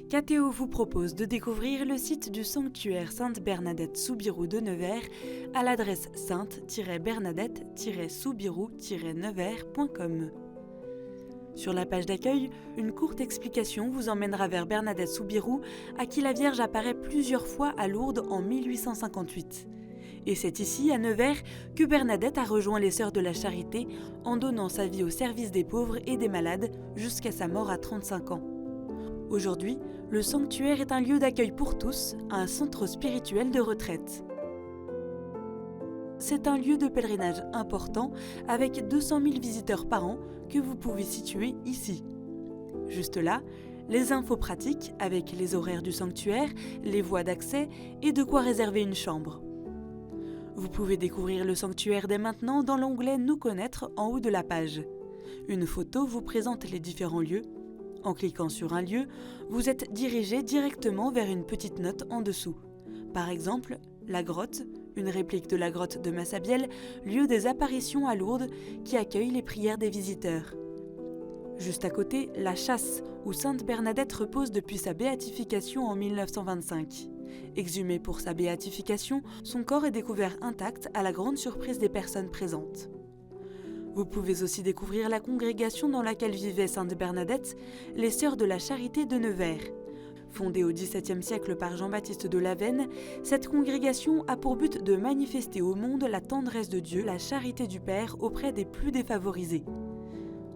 KTO vous propose de découvrir le site du sanctuaire Sainte-Bernadette-Soubirous de Nevers à l'adresse sainte-bernadette-soubirous-nevers.com. Sur la page d'accueil, une courte explication vous emmènera vers Bernadette-Soubirous, à qui la Vierge apparaît plusieurs fois à Lourdes en 1858. Et c'est ici, à Nevers, que Bernadette a rejoint les Sœurs de la Charité en donnant sa vie au service des pauvres et des malades jusqu'à sa mort à 35 ans. Aujourd'hui, le sanctuaire est un lieu d'accueil pour tous, un centre spirituel de retraite. C'est un lieu de pèlerinage important avec 200 000 visiteurs par an que vous pouvez situer ici. Juste là, les infos pratiques avec les horaires du sanctuaire, les voies d'accès et de quoi réserver une chambre. Vous pouvez découvrir le sanctuaire dès maintenant dans l'onglet « Nous connaître » en haut de la page. Une photo vous présente les différents lieux. En cliquant sur un lieu, vous êtes dirigé directement vers une petite note en dessous. Par exemple, la grotte, une réplique de la grotte de Massabielle, lieu des apparitions à Lourdes qui accueille les prières des visiteurs. Juste à côté, la Chasse, où Sainte Bernadette repose depuis sa béatification en 1925. Exhumé pour sa béatification, son corps est découvert intact à la grande surprise des personnes présentes. Vous pouvez aussi découvrir la congrégation dans laquelle vivait Sainte Bernadette, les Sœurs de la Charité de Nevers. Fondée au XVIIe siècle par Jean-Baptiste de Lavenne, cette congrégation a pour but de manifester au monde la tendresse de Dieu, la charité du Père auprès des plus défavorisés.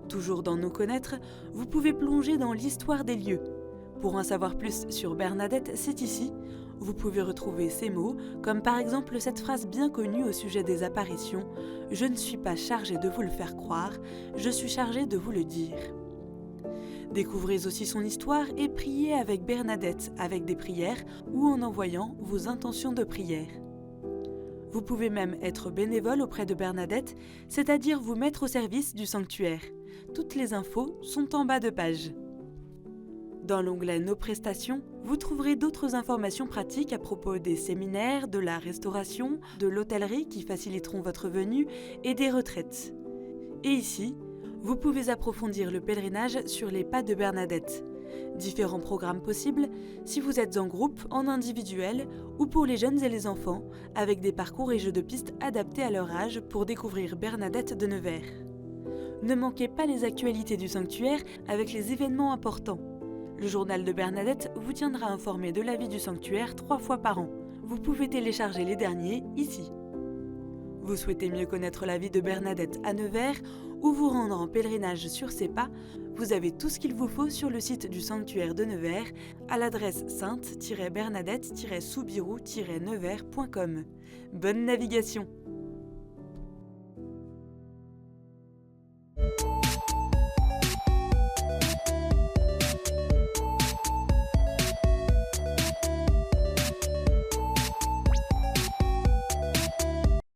Toujours dans Nous connaître, vous pouvez plonger dans l'histoire des lieux. Pour en savoir plus sur Bernadette, c'est ici. Vous pouvez retrouver ces mots, comme par exemple cette phrase bien connue au sujet des apparitions « Je ne suis pas chargé de vous le faire croire, je suis chargé de vous le dire ». Découvrez aussi son histoire et priez avec Bernadette, avec des prières ou en envoyant vos intentions de prière. Vous pouvez même être bénévole auprès de Bernadette, c'est-à-dire vous mettre au service du sanctuaire. Toutes les infos sont en bas de page. Dans l'onglet « Nos prestations », vous trouverez d'autres informations pratiques à propos des séminaires, de la restauration, de l'hôtellerie qui faciliteront votre venue et des retraites. Et ici, vous pouvez approfondir le pèlerinage sur les pas de Bernadette. Différents programmes possibles si vous êtes en groupe, en individuel ou pour les jeunes et les enfants, avec des parcours et jeux de pistes adaptés à leur âge pour découvrir Bernadette de Nevers. Ne manquez pas les actualités du sanctuaire avec les événements importants. Le journal de Bernadette vous tiendra informé de la vie du sanctuaire 3 fois par an. Vous pouvez télécharger les derniers ici. Vous souhaitez mieux connaître la vie de Bernadette à Nevers ou vous rendre en pèlerinage sur ses pas, vous avez tout ce qu'il vous faut sur le site du sanctuaire de Nevers à l'adresse sainte-bernadette-soubirous-nevers.com. Bonne navigation!